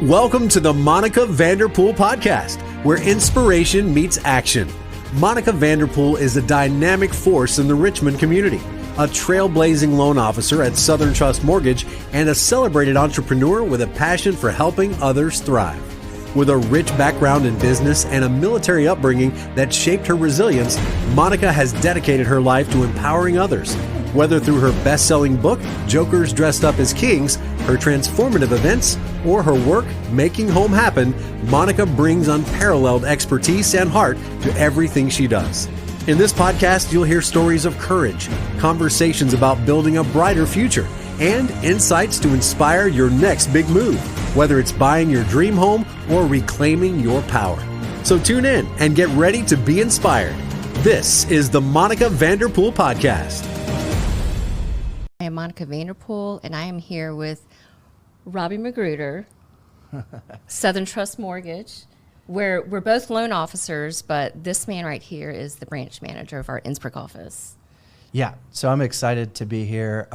Welcome to the Monaca Vanderpool podcast, where inspiration meets action. Monaca Vanderpool is a dynamic force in the Richmond community, a trailblazing loan officer at Southern Trust Mortgage, and a celebrated entrepreneur with a passion for helping others thrive. With a rich background in business and a military upbringing that shaped her resilience, Monaca has dedicated her life to empowering others. Whether through her best-selling book, Jokers Dressed Up as Kings, her transformative events, or her work making home happen, Monaca brings unparalleled expertise and heart to everything she does. In this podcast, you'll hear stories of courage, conversations about building a brighter future, and insights to inspire your next big move, whether it's buying your dream home or reclaiming your power. So tune in and get ready to be inspired. This is the Monaca Vanderpool Podcast. I am Monaca Vanderpool, and I am here with Robbie Magruder, Southern Trust Mortgage. We're both loan officers, but this man right here is the branch manager of our Innsbruck office. Yeah, so I'm excited to be here.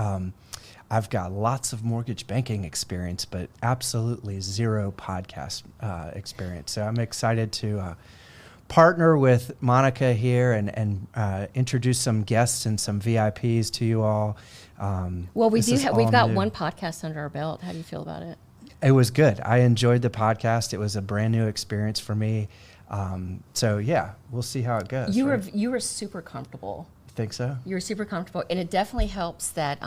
I've got lots of mortgage banking experience, but absolutely zero podcast experience. So I'm excited to partner with Monaca here and introduce some guests and some VIPs to you all. Well, we've got one podcast under our belt. How do you feel about it? It was good. I enjoyed the podcast. It was a brand new experience for me. So yeah, we'll see how it goes. You were super comfortable. You think so? You were super comfortable, and it definitely helps that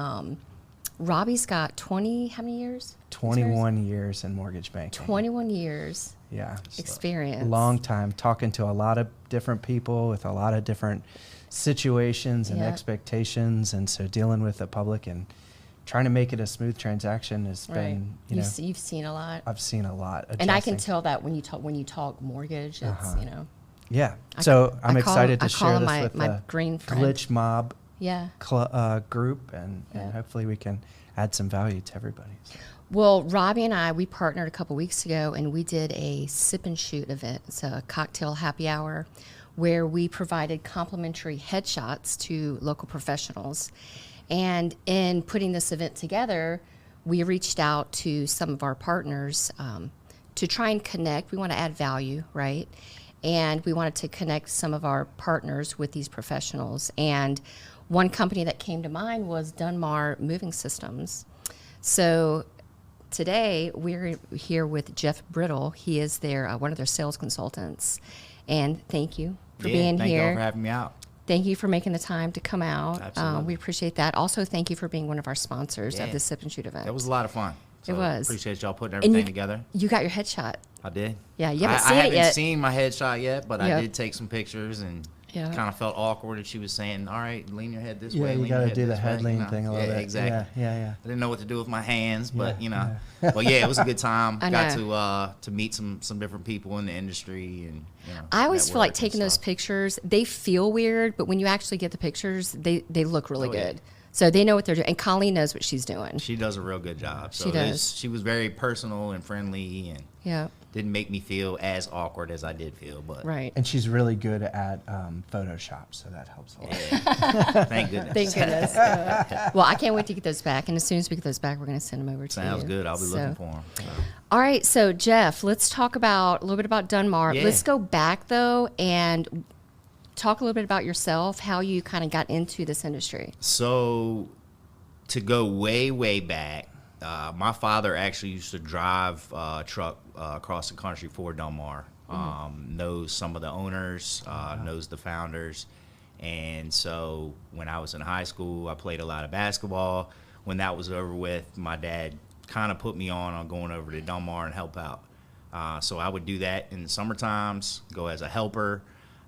Robbie's got how many years? 21 years in mortgage banking. 21 years. Yeah. Experience. Long time talking to a lot of different people with a lot of different situations and expectations, and so dealing with the public and trying to make it a smooth transaction has been, you've seen a lot. I've seen a lot. Adjusting. And I can tell that when you talk mortgage, it's Yeah. So I'm excited to share this with my the green friend. Glitch Mob group, and hopefully we can add some value to everybody. So. Well, Robbie and we partnered a couple weeks ago, and we did a sip and shoot event. It's a cocktail happy hour where we provided complimentary headshots to local professionals. And in putting this event together, we reached out to some of our partners to try and connect. We want to add value, right? And we wanted to connect some of our partners with these professionals. And one company that came to mind was Dunmar Moving Systems. So today we're here with Jeff Brittle. He is one of their sales consultants. And thank you for being thank here. you for having me out. Thank you for making the time to come out. Absolutely. We appreciate that. Also, thank you for being one of our sponsors of the Sip and Shoot event. That was a lot of fun. So it was. Appreciate y'all putting everything together. You got your headshot. I did. Yeah, you haven't seen I it yet. haven't seen my headshot yet, but I did take some pictures and kind of felt awkward if she was saying, all right, lean your head this way. Yeah, you got to do the head lean thing a little bit. Exactly. Yeah. I didn't know what to do with my hands, but, Well, yeah, it was a good time. Got to meet some different people in the industry. And I always feel like taking those pictures, they feel weird, but when you actually get the pictures, they look really good. Yeah. So they know what they're doing. And Colleen knows what she's doing. She does a real good job. So she does. She was very personal and friendly and didn't make me feel as awkward as I did feel. But right. And she's really good at Photoshop, so that helps a lot. Yeah. Thank goodness. Thank goodness. Well, I can't wait to get those back. And as soon as we get those back, we're going to send them over to you. Sounds good. I'll be looking for them. So. All right. So, Jeff, let's talk a little bit about Dunmar. Yeah. Let's go back, though, and talk a little bit about yourself, how you kind of got into this industry. So, to go way, way back, my father actually used to drive a truck across the country for Dunmar. Knows some of the owners, knows the founders. And so when I was in high school, I played a lot of basketball. When that was over with, my dad kind of put me on going over to Dunmar and help out. So I would do that in the summer times, go as a helper.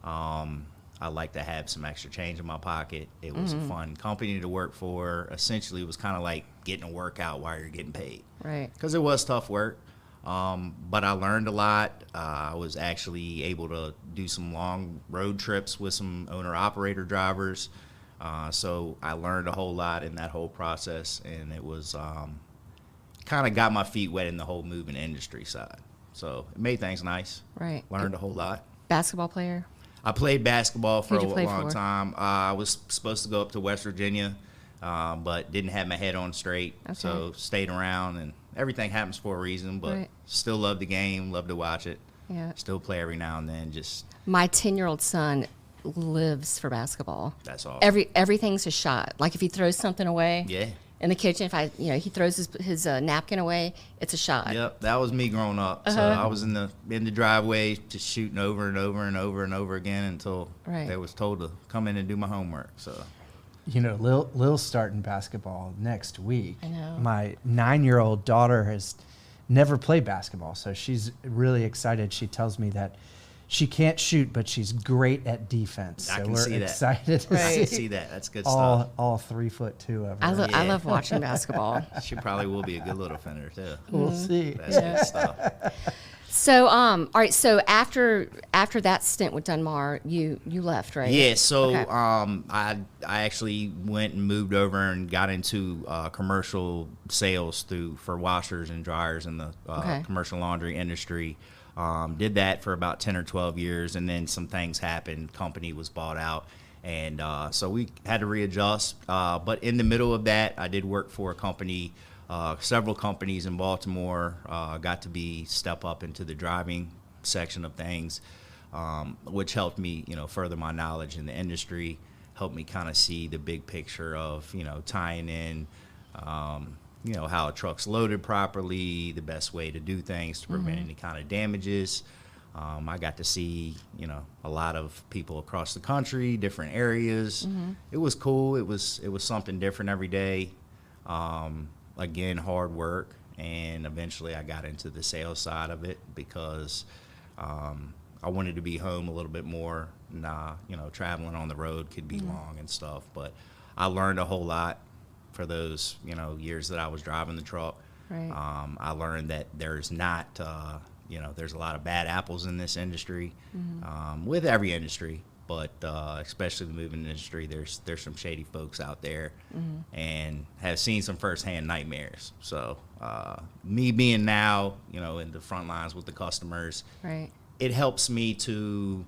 I like to have some extra change in my pocket. It was a fun company to work for. Essentially, it was kind of like getting a workout while you're getting paid. Right. Because it was tough work. But I learned a lot. I was actually able to do some long road trips with some owner-operator drivers. So I learned a whole lot in that whole process. And it was kind of got my feet wet in the whole moving industry side. So it made things nice. Right. Learned a whole lot. Basketball player? I played basketball for a long for? time. I was supposed to go up to West Virginia, but didn't have my head on straight. Okay. So stayed around and everything happens for a reason, but Right. still love the game, love to watch it. Yeah. Still play every now and then. Just My 10-year-old son lives for basketball. that's all. Everything's a shot. Like if he throws something away Yeah. in the kitchen, if he throws his napkin away, it's a shot. Yep, that was me growing up. So I was in the driveway just shooting over and over and over and over again until Right. they was told to come in and do my homework. So You know, Lil's starting basketball next week. I know. My 9-year-old daughter has never played basketball, so she's really excited. She tells me that she can't shoot, but she's great at defense. I So can we're see that. excited to I can see see that. That's good stuff. all 3'2" of her. I Yeah. love watching basketball. She probably will be a good little defender too. We'll see. That's good stuff. So, all right. So after that stint with Dunmar, you left, right? Yeah, so Okay. I actually went and moved over and got into commercial sales for washers and dryers in the Okay. commercial laundry industry. Did that for about 10 or 12 years, and then some things happened. Company was bought out, and so we had to readjust. But in the middle of that, I did work for a company, several companies in Baltimore. Got to step up into the driving section of things, which helped me, further my knowledge in the industry, helped me kind of see the big picture of, tying in, how a truck's loaded properly, the best way to do things to prevent any kind of damages. I got to see, a lot of people across the country, different areas. It was cool. It was something different every day. Again, hard work, and eventually I got into the sales side of it because I wanted to be home a little bit more. Traveling on the road could be long and stuff, but I learned a whole lot for those, years that I was driving the truck. Right. I learned that there's not, there's a lot of bad apples in this industry, with every industry, but especially the moving industry. There's some shady folks out there, and have seen some firsthand nightmares. So me being now, in the front lines with the customers, Right. it helps me to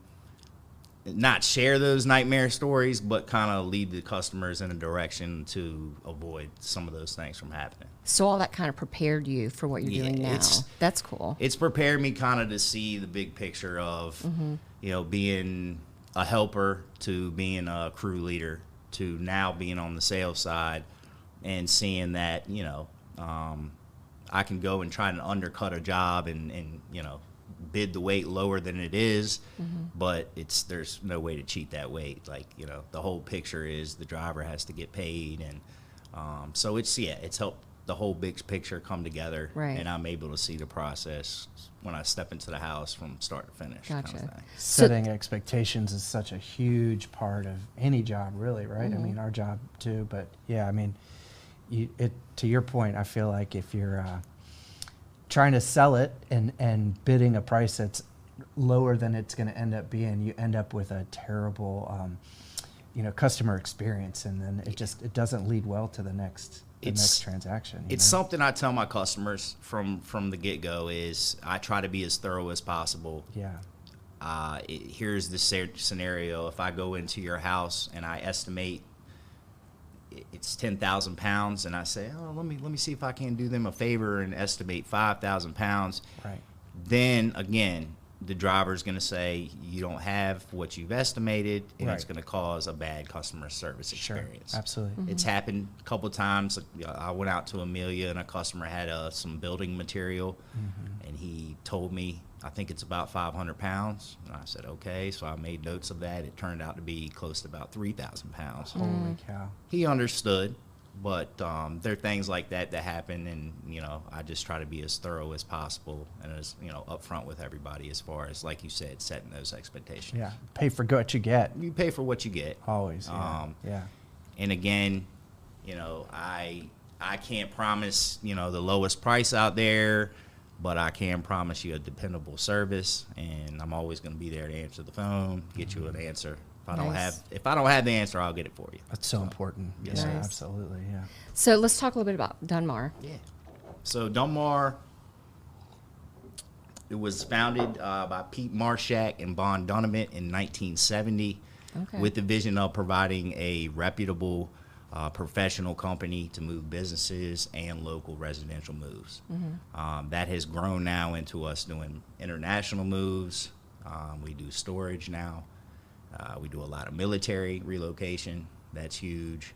not share those nightmare stories, but kind of lead the customers in a direction to avoid some of those things from happening. So all that kind of prepared you for what you're Yeah, doing now. it's- That's cool. It's prepared me kind of to see the big picture of, being a helper to being a crew leader to now being on the sales side and seeing that, I can go and try and undercut a job and bid the weight lower than it is, but there's no way to cheat that weight. Like, the whole picture is the driver has to get paid, and so it's helped the whole big picture come together, Right. and I'm able to see the process when I step into the house from start to finish. kind of Gotcha. thing. Setting expectations is such a huge part of any job, really, right? I mean, our job too, but yeah, I mean, to your point, I feel like if you're trying to sell it and bidding a price that's lower than it's going to end up being, you end up with a terrible, customer experience, and then it doesn't lead well to the next transaction. It's something I tell my customers from the get-go is I try to be as thorough as possible. Yeah. Here's the scenario. If I go into your house and I estimate it's 10,000 pounds, and I say, let me see if I can do them a favor and estimate 5,000 pounds. Right. Then again, the driver's going to say you don't have what you've estimated, and it's Right. going to cause a bad customer service Sure. experience. Absolutely. It's happened a couple of times. I went out to Amelia, and a customer had some building material, and he told me, I think it's about 500 pounds. And I said, okay. So I made notes of that. It turned out to be close to about 3,000 pounds. Holy cow. He understood, but there are things like that happen, and I just try to be as thorough as possible and as upfront with everybody as far as, like you said, setting those expectations. Yeah. Pay for what you get. You pay for what you get. Always. Yeah. Yeah. And again, I can't promise the lowest price out there, but I can promise you a dependable service, and I'm always going to be there to answer the phone, get you an answer. If I don't have the answer, I'll get it for you. That's so important. Yes, Yeah, Nice. absolutely. Yeah. So let's talk a little bit about Dunmar. Yeah. So Dunmar, it was founded by Pete Marshak and Bon Dunmar in 1970, Okay. with the vision of providing a reputable professional company to move businesses and local residential moves. That has grown now into us doing international moves. We do storage now. We do a lot of military relocation. That's huge.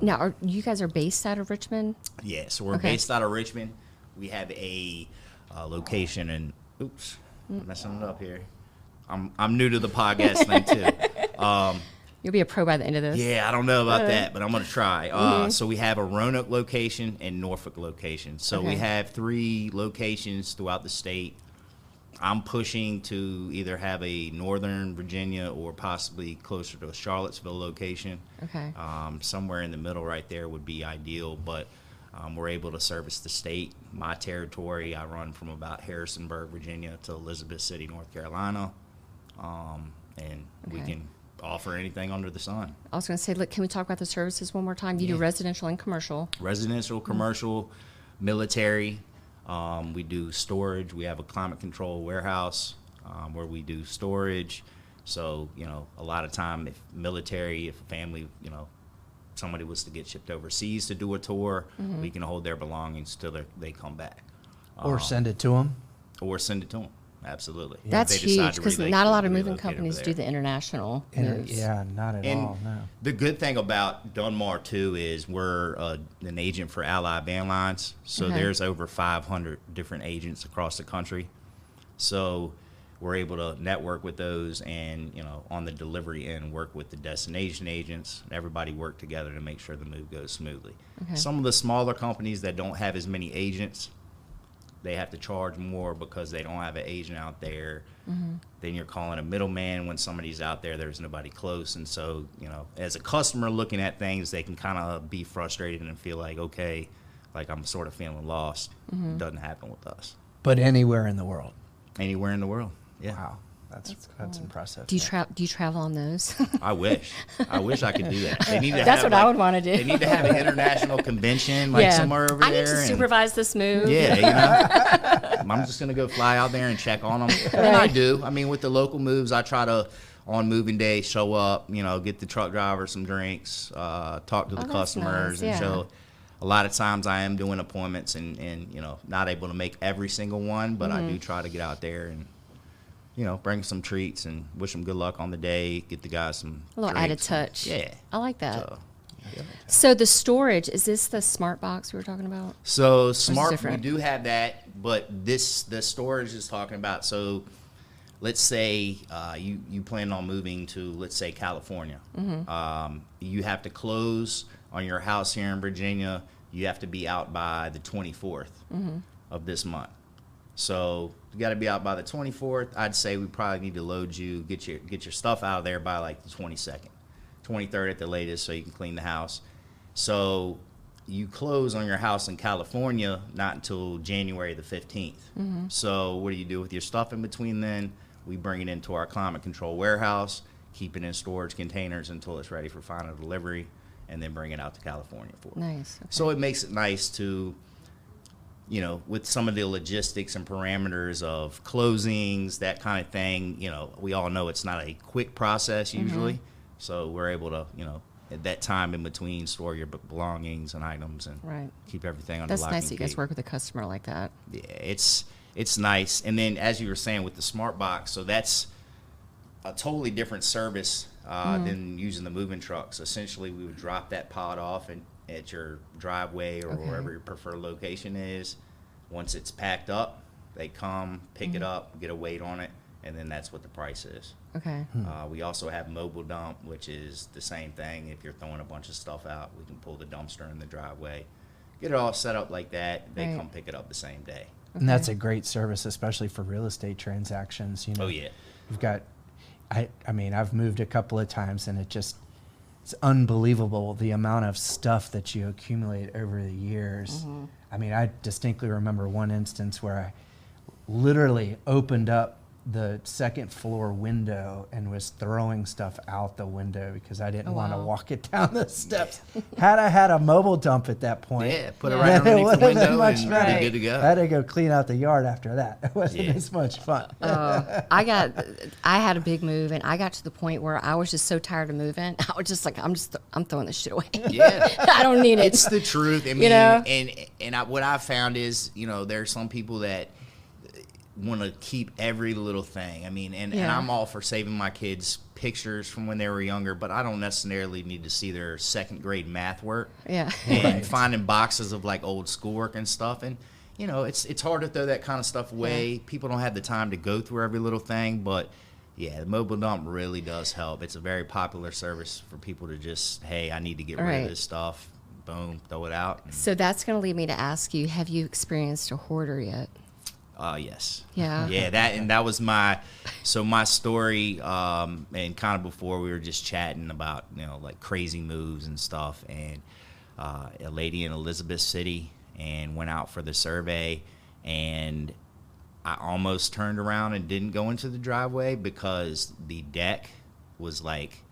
Now, you guys are based out of Richmond? Yeah, so we're Okay. based out of Richmond. We have a location in, oops, I'm messing it up here. I'm new to the podcast thing too. You'll be a pro by the end of this. Yeah, I don't know about that, but I'm going to try. So we have a Roanoke location and Norfolk location. So we Okay. have 3 locations throughout the state. I'm pushing to either have a Northern Virginia or possibly closer to a Charlottesville location. Okay. Somewhere in the middle right there would be ideal, but we're able to service the state. My territory, I run from about Harrisonburg, Virginia to Elizabeth City, North Carolina. And we Okay. can offer anything under the sun. I was going to say, look, can we talk about the services one more time? You do Yeah. residential and commercial. Residential, commercial, military. We do storage. We have a climate control warehouse where we do storage. So, a lot of time if military, if a family, somebody was to get shipped overseas to do a tour, we can hold their belongings till they come back. Or send it to them. Or send it to them. Absolutely. If That's they decide huge to because relocate- not a lot of moving relocate companies over do there. the international moves. Yeah, not at And all. No. the good thing about Dunmar too is we're an agent for Allied Van Lines, so Okay. there's over 500 different agents across the country. So we're able to network with those, and on the delivery end, work with the destination agents. Everybody work together to make sure the move goes smoothly. Okay. Some of the smaller companies that don't have as many agents, they have to charge more because they don't have an agent out there. Then you're calling a middleman when somebody's out there, there's nobody close. And so, as a customer looking at things, they can kind of be frustrated and feel like, okay, like I'm sort of feeling lost. Doesn't happen with us. But anywhere in the world. Anywhere in the world. Yeah. Wow. That's impressive. Do you Yeah. do you travel on those? I wish I could do that. They need to That's have, what I would wanna do. They need to have an international convention somewhere over I there. need to and- supervise this move. Yeah, I'm just gonna go fly out there and check on them. And I do. I mean, with the local moves, I try to on moving day show up. Get the truck driver some drinks, talk to the that's customers, nice, and yeah. show. A lot of times I am doing appointments and not able to make every single one, but I do try to get out there and bring some treats and wish them good luck on the day. Get the guys some A little added drinks. touch. Yeah. I like that. So, So the storage, is this the smart box we were talking about? So smart, we different? do have that, but the storage is talking about. So let's say you plan on moving to, let's say, California. You have to close on your house here in Virginia. You have to be out by the 24th of this month. So you got to be out by the 24th. I'd say we probably need to load you, get your stuff out of there by like the 22nd, 23rd at the latest, so you can clean the house. So you close on your house in California not until January the 15th. So what do you do with your stuff in between then? We bring it into our climate control warehouse, keep it in storage containers until it's ready for final delivery, and then bring it out to California for it. Nice. Okay. So it makes it nice to, with some of the logistics and parameters of closings, that kind of thing, we all know it's not a quick process usually. So we're able to, at that time in between, store your belongings and items and Right. keep everything under That's lock nice and that you guys key. work with a customer like that. Yeah, it's nice. And then as you were saying with the smart box, so that's a totally different service than using the moving trucks. Essentially, we would drop that pod off at your driveway or Okay. wherever your preferred location is. Once it's packed up, they come, pick it up, get a weight on it, and then that's what the price is. Okay. We also have mobile dump, which is the same thing. If you're throwing a bunch of stuff out, we can pull the dumpster in the driveway, get it all set up like that. They Right. come pick it up the same day. And that's a great service, especially for real estate transactions. Oh, yeah. You've got, I mean, I've moved a couple of times, and it's unbelievable the amount of stuff that you accumulate over the years. I mean, I distinctly remember one instance where I literally opened up the second floor window and was throwing stuff out the window because I didn't want to wow. walk it down the steps. Had I had a mobile dump at that point, Yeah, put it Yeah. right then it underneath would the have been window much and better. be good to I go. had to go clean out the yard after that. It wasn't Yeah. as much fun. I had a big move, and I got to the point where I was just so tired of moving. I was just like, I'm throwing this shit away. Yeah. I don't need it. It's the truth. I mean, know? what I've found is, there are some people that want to keep every little thing. I mean, and Yeah. I'm all for saving my kids pictures from when they were younger, but I don't necessarily need to see their second grade math work. Yeah. And Right. finding boxes of like old schoolwork and stuff. And, it's hard to throw that kind of stuff away. Yeah. People don't have the time to go through every little thing, but yeah, the mobile dump really does help. It's a very popular service for people to just, hey, I need to get rid Right. of this stuff. Boom, throw it out. And, So that's going to lead me to ask you, have you experienced a hoarder yet? yes. Yeah. Yeah, that was my story, and kind of before we were just chatting about, like crazy moves and stuff, and a lady in Elizabeth City, and went out for the survey, and I almost turned around and didn't go into the driveway because the deck was like,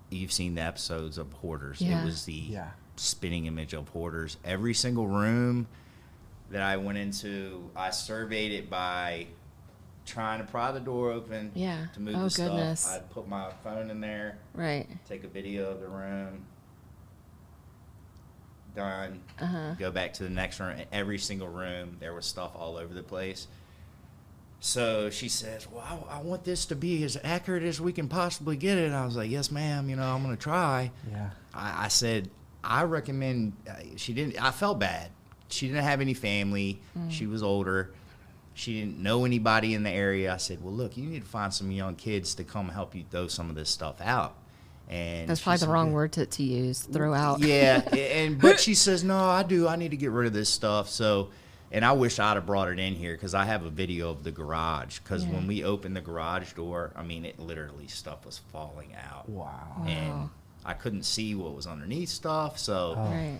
you've seen the episodes of Hoarders. Yeah. It was the Yeah. spinning image of Hoarders. Every single room that I went into, I surveyed it by trying to pry the door open Yeah. to move Oh, the goodness. stuff. I'd put my phone in there, Right. take a video of the room, done, Uh-huh. go back to the next room. In every single room, there was stuff all over the place. So she says, well, I want this to be as accurate as we can possibly get it. And I was like, yes, ma'am, I'm going to try. Yeah. I said, I recommend, I felt bad. She didn't have any family. She was older. She didn't know anybody in the area. I said, well, look, you need to find some young kids to come help you throw some of this stuff out. And That's she probably the said, wrong word to use, throw out. Yeah, but she says, no, I do. I need to get rid of this stuff. So, and I wish I'd have brought it in here because I have a video of the garage. Because Yeah. when we opened the garage door, I mean, it literally, stuff was falling out. Wow. And I couldn't see what was underneath stuff. So Right.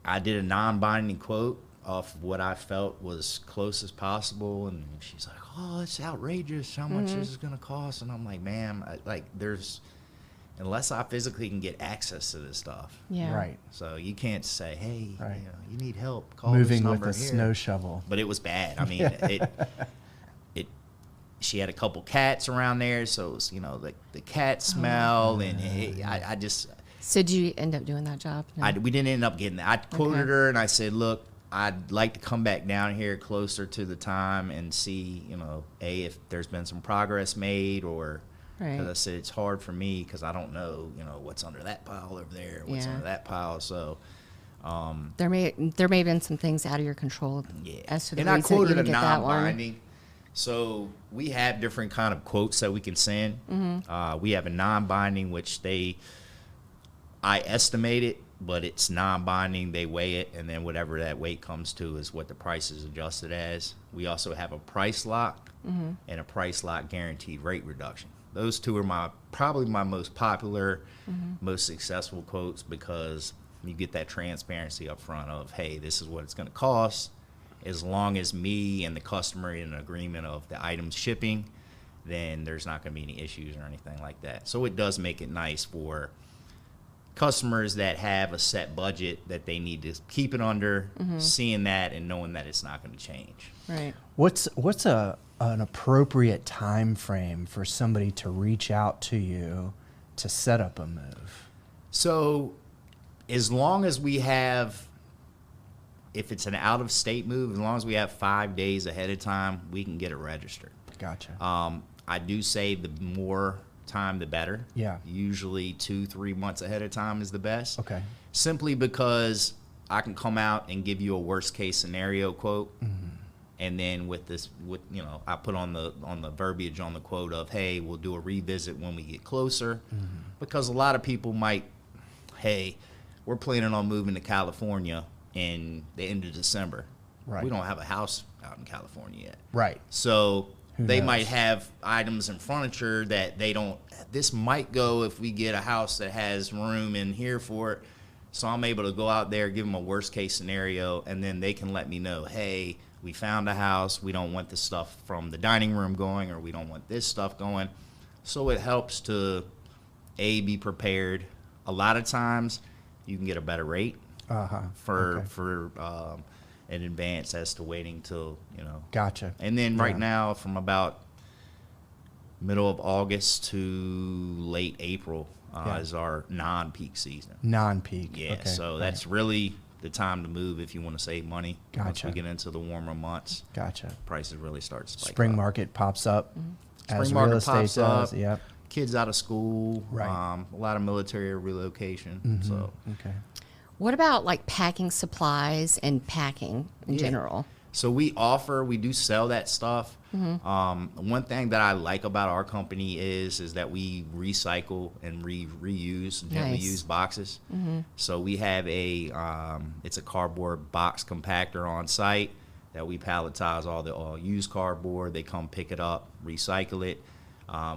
I did a non-binding quote off what I felt was close as possible. And she's like, oh, it's outrageous. How much is it going to cost? And I'm like, ma'am, unless I physically can get access to this stuff. Yeah. Right. So you can't say, hey, Right. You need help. Call this Moving with number a here. snow shovel. But it was bad. I mean, she had a couple cats around there, so it was, the cat smell, and I just, So did you end up doing that job? No. we didn't end up getting that. I quoted Okay. her and I said, look, I'd like to come back down here closer to the time and see, if there's been some progress made, or Right. because I said it's hard for me because I don't know, what's under that pile over there, what's Yeah. under that pile. So, There may have been some things out of your control yeah. as to the And I reason that you quoted a didn't get that one. non-binding. So we have different kind of quotes that we can send. Mm-hmm. We have a non-binding, which I estimate it, but it's non-binding. They weigh it, and then whatever that weight comes to is what the price is adjusted as. We also have a price lock Mm-hmm. and a price lock guaranteed rate reduction. Those two are probably my most popular, Mm-hmm. most successful quotes because you get that transparency up front of, hey, this is what it's going to cost. As long as me and the customer are in an agreement of the items shipping, then there's not going to be any issues or anything like that. So it does make it nice for customers that have a set budget that they need to keep it under, seeing that and knowing that it's not going to change. Right. What's an appropriate time frame for somebody to reach out to you to set up a move? So as long as we have, if it's an out-of-state move, as long as we have 5 days ahead of time, we can get it registered. Gotcha. I do say the more time, the better. Yeah. Usually 2-3 months ahead of time is the best. Okay. Simply because I can come out and give you a worst-case scenario quote, and then I put on the verbiage on the quote of, hey, we'll do a revisit when we get closer, because a lot of people might, hey, we're planning on moving to California in the end of December. Right. We don't have a house out in California yet. Right. So Who they knows? might have items and furniture that they don't, this might go if we get a house that has room in here for it. So I'm able to go out there, give them a worst case scenario, and then they can let me know, hey, we found a house. We don't want the stuff from the dining room going, or we don't want this stuff going. So it helps to, be prepared. A lot of times you can get a better rate for in advance as to waiting till, Gotcha. And then right now, from about middle of August to late April is our non-peak season. Non-peak. Yeah, okay. so that's really the time to move if you want to save money. Gotcha. Once we get into the warmer months, Gotcha. prices really start to spike Spring up. market pops up as Spring real market estate pops does. up. Yep. Kids out of school, Right. A lot of military relocation. So Okay. What about like packing supplies and packing in general? So we do sell that stuff. One thing that I like about our company is that we recycle and reuse gently Nice. used boxes. So we have it's a cardboard box compactor on site that we palletize all used cardboard. They come pick it up, recycle it.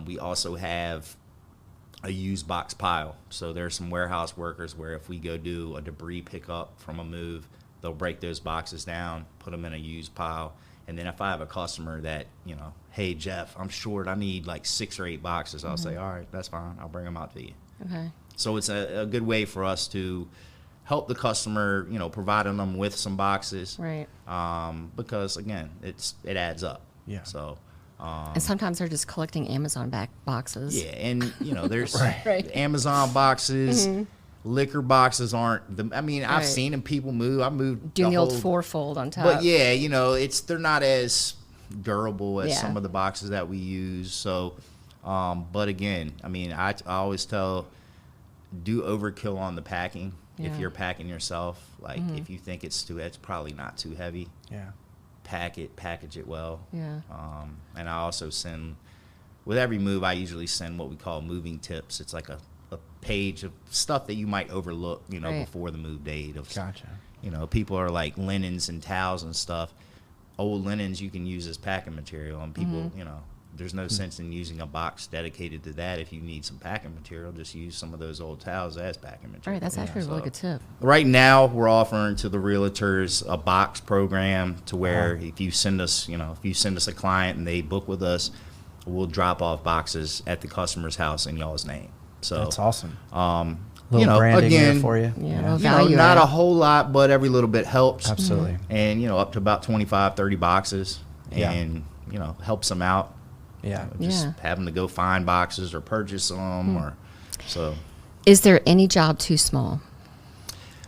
We also have a used box pile. So there's some warehouse workers where if we go do a debris pickup from a move, they'll break those boxes down, put them in a used pile. And then if I have a customer that, hey, Jeff, I'm short, I need like 6 or 8 boxes, I'll say, all right, that's fine. I'll bring them out to you. Okay. So it's a good way for us to help the customer, providing them with some boxes. Right. Because, again, it adds up. Yeah. So, And sometimes they're just collecting Amazon back boxes. yeah, and, there's Right. Amazon boxes. Liquor boxes aren't I've Right. seen them people move. I moved Doing the old whole- fourfold on top. But yeah, they're not as durable as Yeah. some of the boxes that we use. So, but again, I always tell, do overkill on the packing. If Yeah. you're packing yourself, like if you think it's probably not too heavy. Yeah. Package it well. Yeah. And I also send, with every move, I usually send what we call moving tips. It's like a page of stuff that you might overlook, Right. before the move date. Gotcha. People are like linens and towels and stuff. Old linens you can use as packing material, and people, there's no sense in using a box dedicated to that. If you need some packing material, just use some of those old towels as packing material. Right. That's actually a really good tip. Right now, we're offering to the realtors a box program to where if you send us, a client and they book with us, we'll drop off boxes at the customer's house in y'all's name. So That's awesome. you Little know, branding there again, for you. Yeah. Yeah. Value not add. a whole lot, but every little bit helps. Absolutely. And, up to about 25, 30 boxes. Yeah. And, helps them out. Yeah. Just Yeah. having to go find boxes or purchase them or so. Is there any job too small?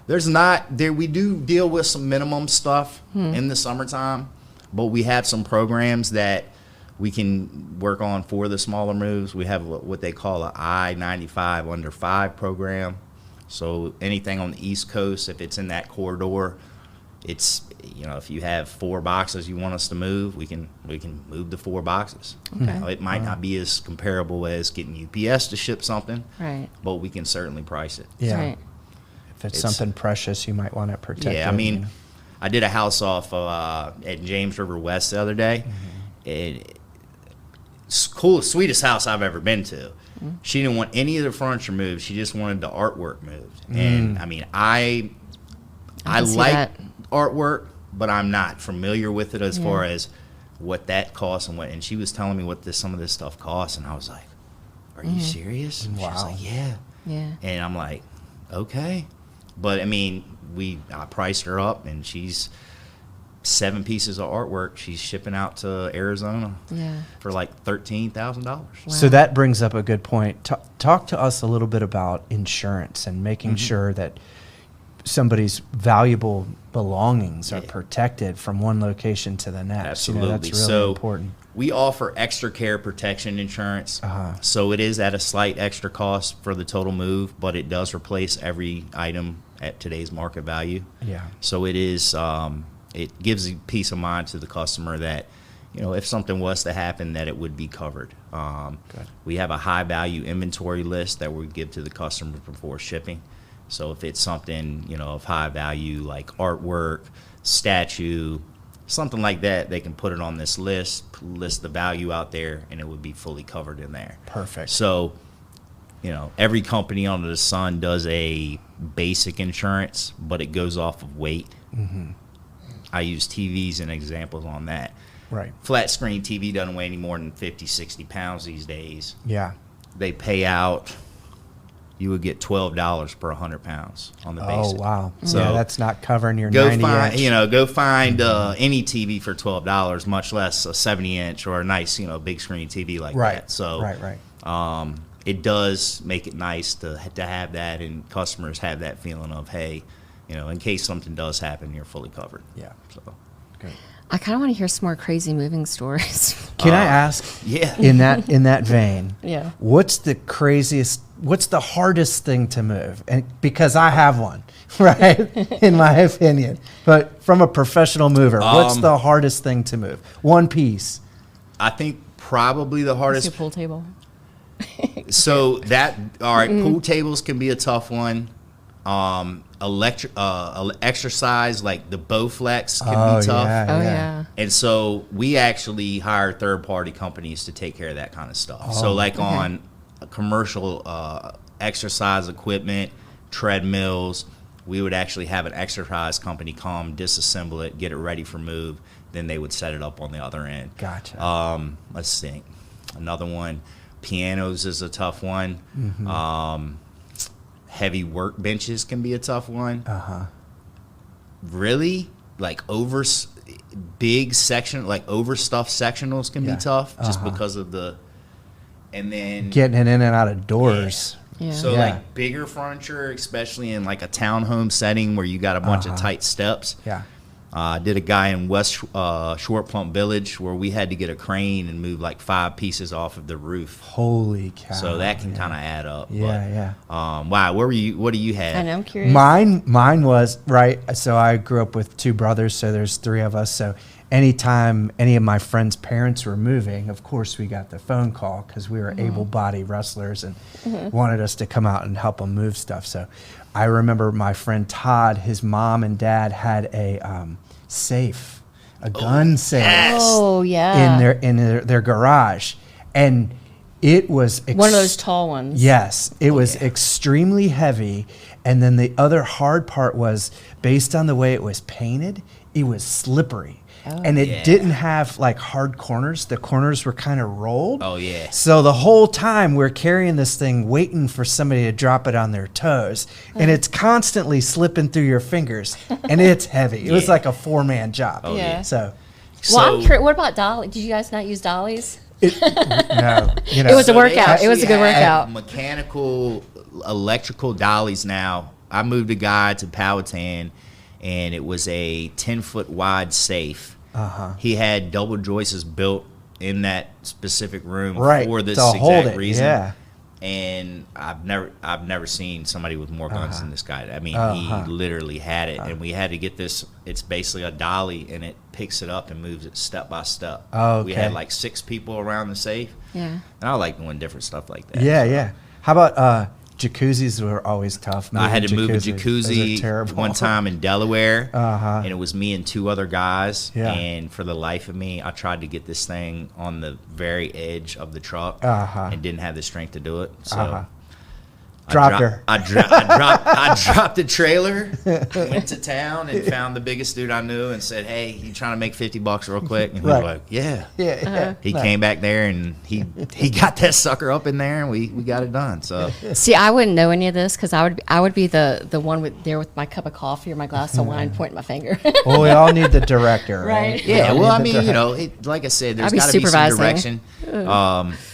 There's not there. We do deal with some minimum stuff in the summertime, but we have some programs that we can work on for the smaller moves. We have what they call a I-95 under 5 program. So anything on the East Coast, if it's in that corridor, it's if you have 4 boxes you want us to move, we can move the 4 boxes. Okay. It might not be as comparable as getting UPS to ship something, Right. but we can certainly price it. Yeah. Right. If it's It's- something precious, you might want it protected. Yeah, I mean, I did a house off at James River West the other day. It's cool, sweetest house I've ever been to. She didn't want any of the furniture moved. She just wanted the artwork moved. And I mean, I can see like that. artwork, but I'm not familiar with it as Yeah. far as what that costs and what. And she was telling me what some of this stuff costs, and I was like, "Are you serious?" And she was Wow. like, "Yeah." Yeah. And I'm like, "Okay." But I mean, I priced her up, and she's 7 pieces of artwork. She's shipping out to Arizona Yeah. for like $13,000. So Wow. that brings up a good point. Talk to us a little bit about insurance and making sure that somebody's valuable belongings are Yeah. protected from one location to the next. Absolutely. That's really So important. we offer extra care protection insurance. Uh-huh. So it is at a slight extra cost for the total move, but it does replace every item at today's market value. Yeah. So it is. It gives peace of mind to the customer that, if something was to happen, that it would be covered. Good. We have a high value inventory list that we give to the customer before shipping. So if it's something, of high value like artwork, statue, something like that, they can put it on this list the value out there, and it would be fully covered in there. Perfect. So every company under the sun does a basic insurance, but it goes off of weight. Mm-hmm. I use TVs and examples on that. Right. Flat screen TV doesn't weigh any more than 50, 60 pounds these days. Yeah. They pay out, you would get $12 per 100 pounds on the basic. Oh, wow. So yeah, that's not covering your go 90 find, inch. Go find any TV for $12, much less a 70-inch or a nice, big screen TV like Right. that. So, Right. It does make it nice to have that, and customers have that feeling of, hey, in case something does happen, you're fully covered. Yeah. So, Good. I kind of want to hear some more crazy moving stories. Can I ask? yeah. In that vein. Yeah. What's the hardest thing to move? And because I have one, right? In my opinion. But from a professional mover, what's the hardest thing to move? One piece. I think probably the Your hardest. pool table. So pool tables can be a tough one. Exercise like the Bowflex can be tough. Yeah. And so we actually hire third-party companies to take care of that kind of stuff. So on a commercial exercise equipment, treadmills, we would actually have an exercise company come, disassemble it, get it ready for move. Then they would set it up on the other end. Gotcha. Let's think. Another one, pianos is a tough one. Mm-hmm. Heavy workbenches can be a tough one. Uh-huh. Really, like big section, like overstuffed sectionals can be tough just because of and then Getting it in and out of doors. Yeah. So Yeah. like bigger furniture, especially in like a townhome setting where you got a bunch of tight steps. Yeah. I did a guy in West Short Plump Village where we had to get a crane and move like 5 pieces off of the roof. Holy cow. So that can kind of add up. Yeah, Wow. Where were you? What do you have? I know, I'm curious. Mine was, right, so I grew up with 2 brothers, so there's 3 of us. So anytime any of my friends' parents were moving, of course we got the phone call because we were able-bodied wrestlers and wanted us to come out and help them move stuff. So I remember my friend Todd, his mom and dad had a safe, a gun safe Oh, yeah. in their garage. And it was One of those tall ones. Yes, it was extremely heavy, and then the other hard part was based on the way it was painted, it was slippery. And it didn't have like hard corners. The corners were kind of rolled. Oh, yeah. So the whole time we're carrying this thing waiting for somebody to drop it on their toes, and it's constantly slipping through your fingers, and it's heavy. It was like a 4-man job. Oh, yeah. So Well, I'm curious, what about dolly? Did you guys not use dollies? no, It was a workout. It was a good workout. Mechanical, electrical dollies now. I moved a guy to Powhatan, and it was a 10-foot wide safe. He had double joists built in that specific room for this exact reason. Yeah. And I've never seen somebody with more guns than this guy. I mean, he literally had it, and we had to get this. It's basically a dolly, and it picks it up and moves it step by step. Oh, We okay. had like 6 people around the safe. Yeah. And I like doing different stuff like that. Yeah, yeah. How about jacuzzis were always tough. I had to move a Those are jacuzzi terrible. one time in Delaware, Uh-huh. and it was me and 2 other guys. Yeah. And for the life of me, I tried to get this thing on the very edge of the truck and didn't have the strength to do it. So Dropped her. I dropped the trailer, went to town, and found the biggest dude I knew and said, "Hey, you trying to make $50 real quick?" And he was like, "Yeah." Yeah. He came back there and he got that sucker up in there, and we got it done. So See, I wouldn't know any of this because I would be the one with my cup of coffee or my glass of wine, pointing my finger. Well, we all need the director, right? Right. yeah, We well, all I need the mean, director. like I said, there's I'd be got to be some supervising. direction.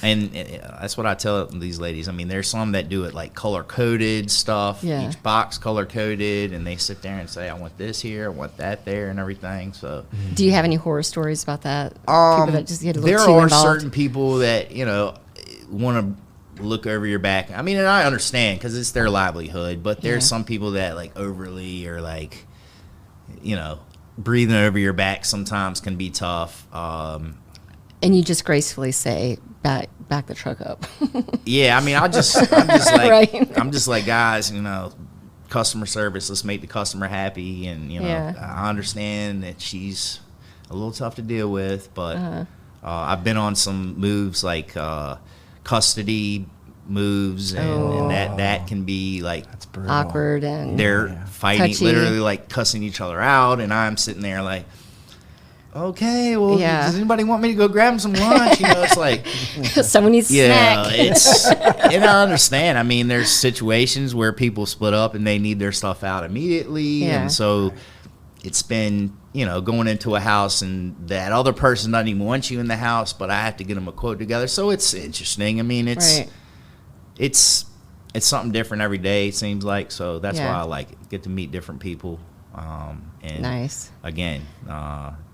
And that's what I tell these ladies. I mean, there's some that do it like color coded stuff, Yeah. each box color coded, and they sit there and say, "I want this here, I want that there," and everything. So Do you have any horror stories about that? People that just get a there little too are involved? certain people that want to look over your back. I mean, and I understand because it's their livelihood, but there's some people that like overly or like breathing over your back sometimes can be tough. And you just gracefully say, back the truck up. Yeah, I mean, I'm just like, Right. I'm just like, guys, customer service. Let's make the customer happy, and Yeah. I understand that she's a little tough to deal with, but I've been on some moves like custody moves, and that can be like That's brutal. Awkward and they're fighting, touchy. literally like cussing each other out, and I'm sitting there like, okay, well, Yeah. does anybody want me to go grab some lunch? You know, it's like, someone needs a yeah, snack. it's, and I understand. I mean, there's situations where people split up and they need their stuff out immediately, Yeah. and so it's been, you know, going into a house and that other person doesn't even want you in the house, but I have to get them a quote together. So it's interesting. I mean, Right. it's something different every day, it seems like. So that's Yeah. why I like it. Get to meet different people. And Nice. again,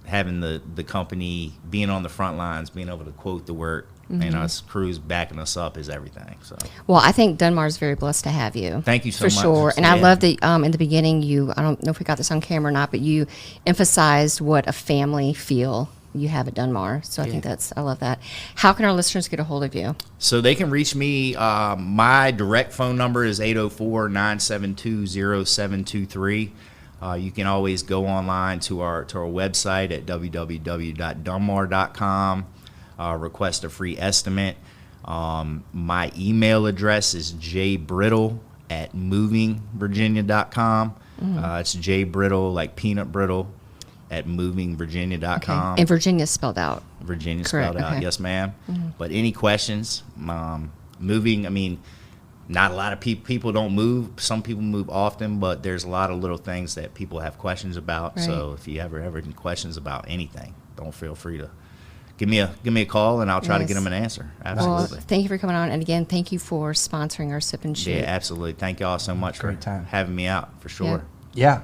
having the company, being on the front lines, being able to quote the work, and us crews backing us up is everything. So Well, I think Dunmar's very blessed to have you. Thank you so for much. sure. And I Yeah. love that in the beginning I don't know if we got this on camera or not, but you emphasized what a family feel you have at Dunmar. So I think I love that. How can our listeners get a hold of you? So they can reach me. My direct phone number is 804-972-0723. You can always go online to our website at www.dunmar.com. Request a free estimate. My email address is jbrittle@movingvirginia.com. It's jbrittle, like peanut brittle, at movingvirginia.com. And Virginia spelled out. Virginia Correct, spelled out, okay. yes, ma'am. But any questions? Moving, I mean, not a lot of people don't move. Some people move often, but there's a lot of little things that people have questions about. Right. So if you ever have any questions about anything, don't feel free to give me a call, and I'll try to get Nice. them an answer. Well, Absolutely. thank you for coming on. And again, thank you for sponsoring our Sip and Shoot. Yeah, absolutely. Thank y'all so much for Great time. having me out, for sure. Yeah,